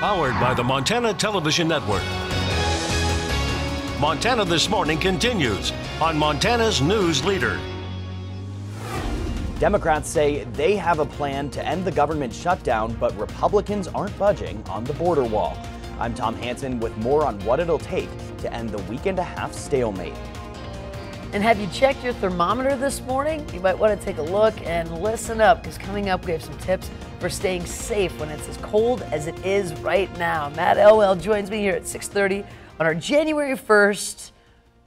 Powered by the Montana Television Network. Montana This Morning continues on Montana's News Leader. Democrats say they have a plan to end the government shutdown, but Republicans aren't budging on the border wall. I'm Tom Hansen with more on what it'll take to end the week-and-a-half stalemate. And have you checked your thermometer this morning? You might want to take a look and listen up, because coming up we have some tips for staying safe when it's as cold as it is right now. Matt Elwell joins me here at 6:30 on our January 1st.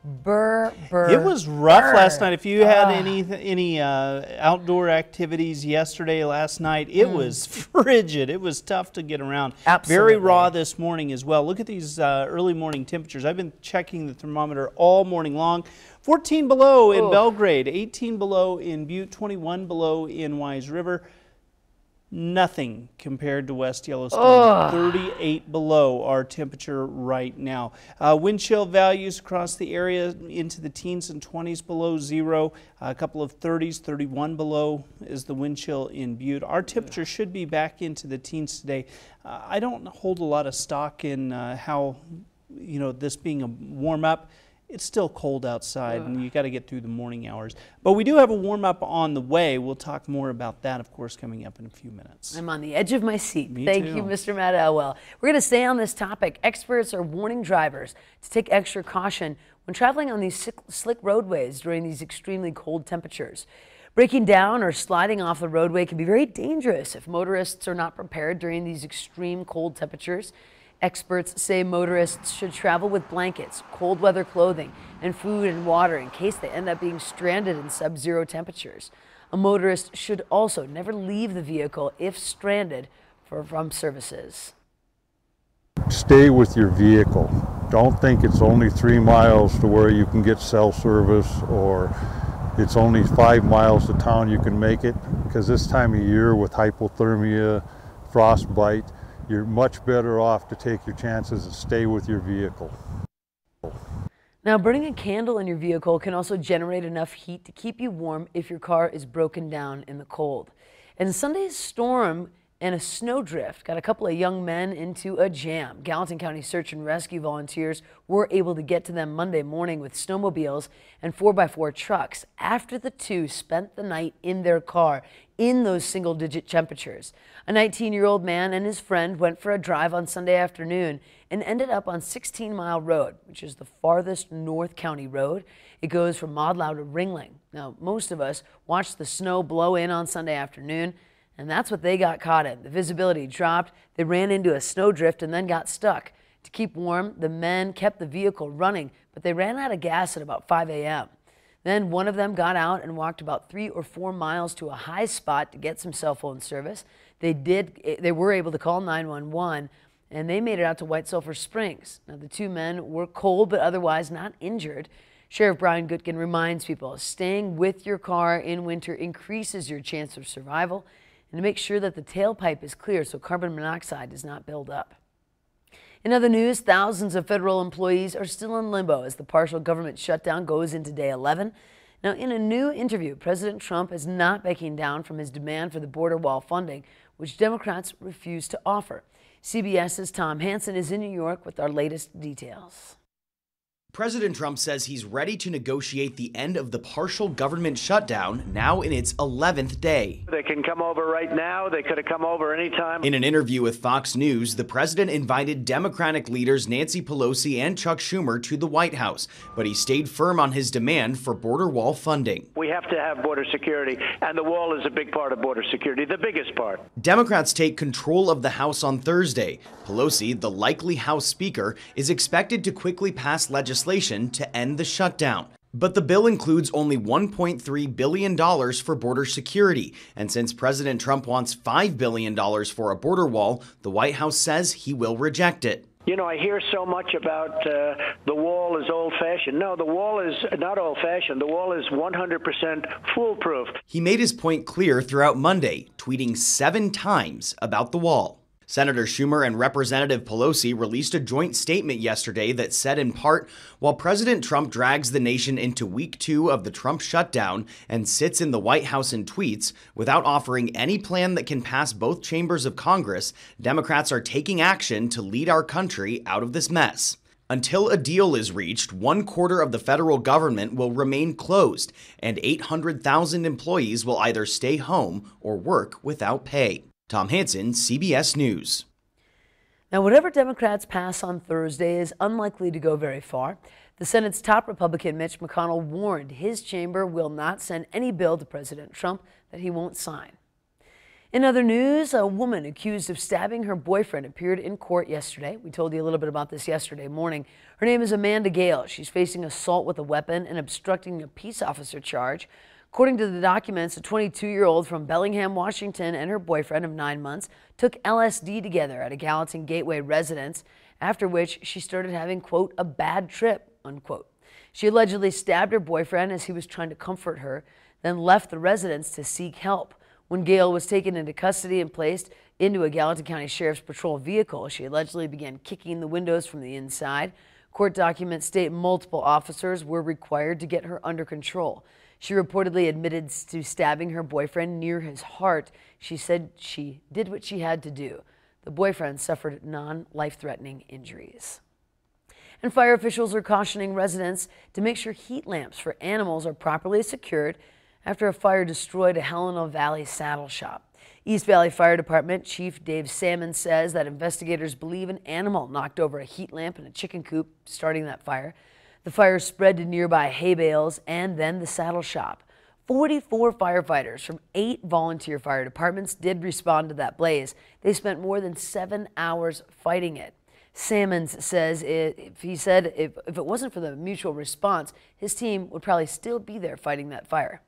It was rough last night. If you had any outdoor activities yesterday, last night, it was frigid. It was tough to get around. Absolutely. Very raw this morning as well. Look at these early morning temperatures. I've been checking the thermometer all morning long. 14 below in Belgrade, 18 below in Butte, 21 below in Wise River. Nothing compared to West Yellowstone. 38 below our temperature right now. Wind chill values across the area into the teens and 20s below zero. A couple of 30s, 31 below is the wind chill in Butte. Our temperature should be back into the teens today. I don't hold a lot of stock in how, this being a warm up. It's still cold outside, and you got to get through the morning hours. But we do have a warm-up on the way. We'll talk more about that, of course, coming up in a few minutes. I'm on the edge of my seat. Me Thank too. you, Mr. Matt Elwell. We're going to stay on this topic. Experts are warning drivers to take extra caution when traveling on these slick roadways during these extremely cold temperatures. Breaking down or sliding off the roadway can be very dangerous if motorists are not prepared during these extreme cold temperatures. Experts say motorists should travel with blankets, cold weather clothing, and food and water in case they end up being stranded in sub-zero temperatures. A motorist should also never leave the vehicle if stranded from services. Stay with your vehicle. Don't think it's only 3 miles to where you can get cell service, or it's only 5 miles to town you can make it, because this time of year with hypothermia, frostbite, you're much better off to take your chances and stay with your vehicle. Now, burning a candle in your vehicle can also generate enough heat to keep you warm if your car is broken down in the cold. And Sunday's storm and a snowdrift got a couple of young men into a jam. Gallatin County Search and Rescue volunteers were able to get to them Monday morning with snowmobiles and 4x4 trucks after the two spent the night in their car in those single-digit temperatures. A 19-year-old man and his friend went for a drive on Sunday afternoon and ended up on 16 Mile Road, which is the farthest North County road. It goes from Modlau to Ringling. Now, most of us watched the snow blow in on Sunday afternoon, and that's what they got caught in. The visibility dropped, they ran into a snowdrift and then got stuck. To keep warm, the men kept the vehicle running, but they ran out of gas at about 5 a.m. Then one of them got out and walked about 3 or 4 miles to a high spot to get some cell phone service. They were able to call 911, and they made it out to White Sulphur Springs. Now, the two men were cold but otherwise not injured. Sheriff Brian Gutkin reminds people staying with your car in winter increases your chance of survival, and to make sure that the tailpipe is clear so carbon monoxide does not build up. In other news, thousands of federal employees are still in limbo as the partial government shutdown goes into day 11. Now, in a new interview, President Trump is not backing down from his demand for the border wall funding, which Democrats refuse to offer. CBS's Tom Hansen is in New York with our latest details. President Trump says he's ready to negotiate the end of the partial government shutdown, now in its 11th day. They can come over right now. They could have come over anytime. In an interview with Fox News, the president invited Democratic leaders Nancy Pelosi and Chuck Schumer to the White House, but he stayed firm on his demand for border wall funding. We have to have border security, and the wall is a big part of border security, the biggest part. Democrats take control of the House on Thursday. Pelosi, the likely House Speaker, is expected to quickly pass legislation to end the shutdown. But the bill includes only $1.3 billion for border security. And since President Trump wants $5 billion for a border wall, the White House says he will reject it. You know, I hear so much about the wall is old-fashioned. No, the wall is not old-fashioned. The wall is 100% foolproof. He made his point clear throughout Monday, tweeting 7 times about the wall. Senator Schumer and Representative Pelosi released a joint statement yesterday that said in part, while President Trump drags the nation into week 2 of the Trump shutdown and sits in the White House and tweets without offering any plan that can pass both chambers of Congress, Democrats are taking action to lead our country out of this mess. Until a deal is reached, 1/4 of the federal government will remain closed, and 800,000 employees will either stay home or work without pay. Tom Hansen, CBS News. Now, whatever Democrats pass on Thursday is unlikely to go very far. The Senate's top Republican, Mitch McConnell, warned his chamber will not send any bill to President Trump that he won't sign. In other news, a woman accused of stabbing her boyfriend appeared in court yesterday. We told you a little bit about this yesterday morning. Her name is Amanda Gale. She's facing assault with a weapon and obstructing a peace officer charge. According to the documents, a 22-year-old from Bellingham, Washington, and her boyfriend of 9 months took LSD together at a Gallatin Gateway residence, after which she started having, quote, a bad trip, unquote. She allegedly stabbed her boyfriend as he was trying to comfort her, then left the residence to seek help. When Gale was taken into custody and placed into a Gallatin County Sheriff's Patrol vehicle, she allegedly began kicking the windows from the inside. Court documents state multiple officers were required to get her under control. She reportedly admitted to stabbing her boyfriend near his heart. She said she did what she had to do. The boyfriend suffered non-life-threatening injuries. And fire officials are cautioning residents to make sure heat lamps for animals are properly secured after a fire destroyed a Helena Valley saddle shop. East Valley Fire Department Chief Dave Salmon says that investigators believe an animal knocked over a heat lamp in a chicken coop, starting that fire. The fire spread to nearby hay bales and then the saddle shop. 44 firefighters from 8 volunteer fire departments did respond to that blaze. They spent more than 7 hours fighting it. Salmons says if it wasn't for the mutual response, his team would probably still be there fighting that fire.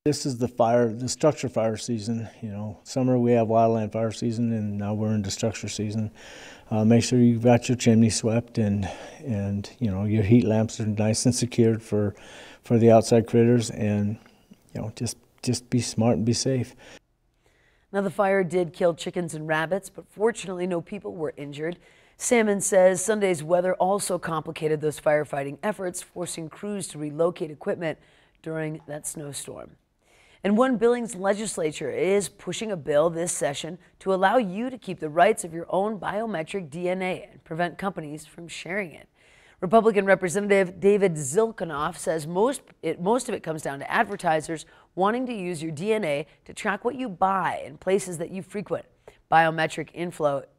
This is the structure fire season. You know, summer we have wildland fire season, and now we're into structure season. Make sure you've got your chimney swept, and you know your heat lamps are nice and secured for the outside critters, and you know just be smart and be safe. Now, the fire did kill chickens and rabbits, but fortunately no people were injured. Salmon says Sunday's weather also complicated those firefighting efforts, forcing crews to relocate equipment during that snowstorm. And one Billings legislature is pushing a bill this session to allow you to keep the rights of your own biometric DNA and prevent companies from sharing it. Republican Representative David Zilkanoff says most of it comes down to advertisers wanting to use your DNA to track what you buy in places that you frequent. Biometric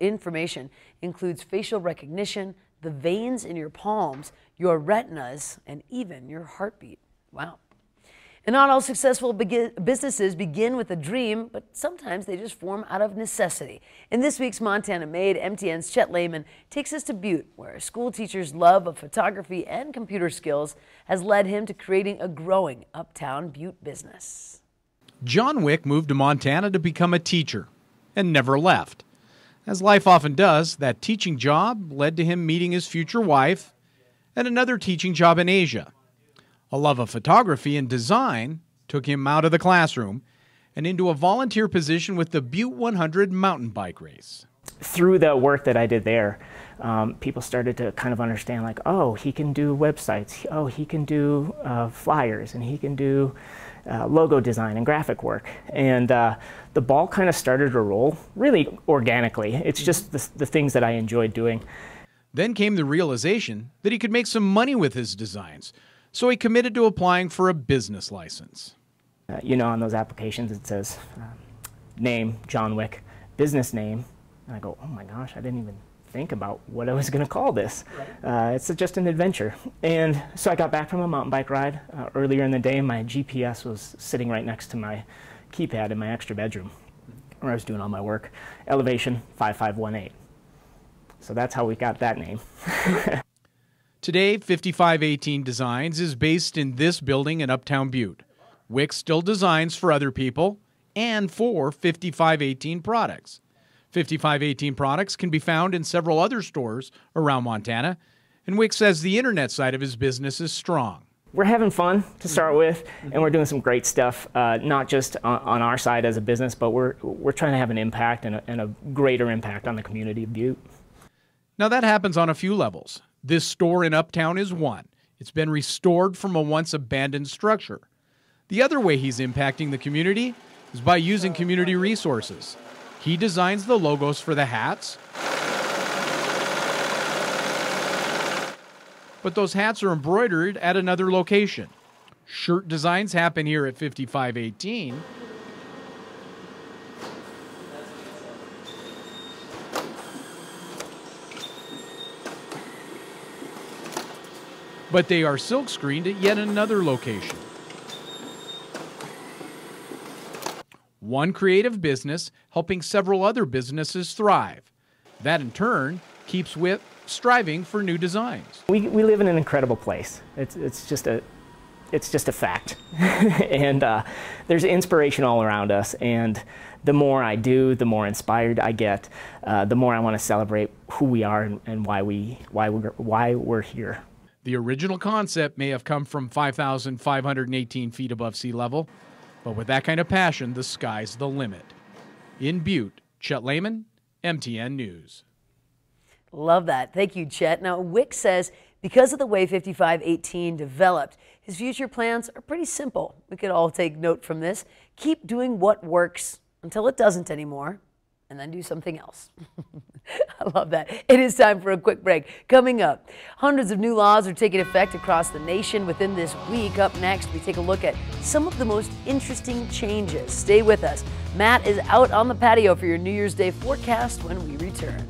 information includes facial recognition, the veins in your palms, your retinas, and even your heartbeat. Wow. And not all successful businesses begin with a dream, but sometimes they just form out of necessity. In this week's Montana Made, MTN's Chet Lehman takes us to Butte, where a school teacher's love of photography and computer skills has led him to creating a growing uptown Butte business. John Wick moved to Montana to become a teacher and never left. As life often does, that teaching job led to him meeting his future wife and another teaching job in Asia. A love of photography and design took him out of the classroom and into a volunteer position with the Butte 100 mountain bike race. Through the work that I did there, people started to kind of understand, like, oh, he can do websites, oh, he can do flyers, and he can do logo design and graphic work. And the ball kind of started to roll really organically. It's just the things that I enjoyed doing. Then came the realization that he could make some money with his designs, so he committed to applying for a business license. You know, on those applications it says name, John Wick, business name, and I go, oh my gosh, I didn't even think about what I was going to call this. Right. It's just an adventure. And so I got back from a mountain bike ride earlier in the day. My GPS was sitting right next to my keypad in my extra bedroom where I was doing all my work. Elevation 5518. So that's how we got that name. Today, 5518 Designs is based in this building in Uptown Butte. Wick still designs for other people and for 5518 products. 5518 products can be found in several other stores around Montana, and Wick says the internet side of his business is strong. We're having fun to start with, and we're doing some great stuff, not just on our side as a business, but we're trying to have an impact and a greater impact on the community of Butte. Now that happens on a few levels. This store in Uptown is one. It's been restored from a once abandoned structure. The other way he's impacting the community is by using community resources. He designs the logos for the hats, but those hats are embroidered at another location. Shirt designs happen here at 5518. But they are silk screened at yet another location. One creative business helping several other businesses thrive. That in turn keeps WIP striving for new designs. We live in an incredible place. It's just a fact. And there's inspiration all around us, and the more I do, the more inspired I get, the more I want to celebrate who we are and why we're here. The original concept may have come from 5,518 feet above sea level, but with that kind of passion, the sky's the limit. In Butte, Chet Lehman, MTN News. Love that. Thank you, Chet. Now, Wick says because of the way 5518 developed, his future plans are pretty simple. We could all take note from this. Keep doing what works until it doesn't anymore, and then do something else. I love that. It is time for a quick break. Coming up, hundreds of new laws are taking effect across the nation within this week. Up next, we take a look at some of the most interesting changes. Stay with us. Matt is out on the patio for your New Year's Day forecast when we return.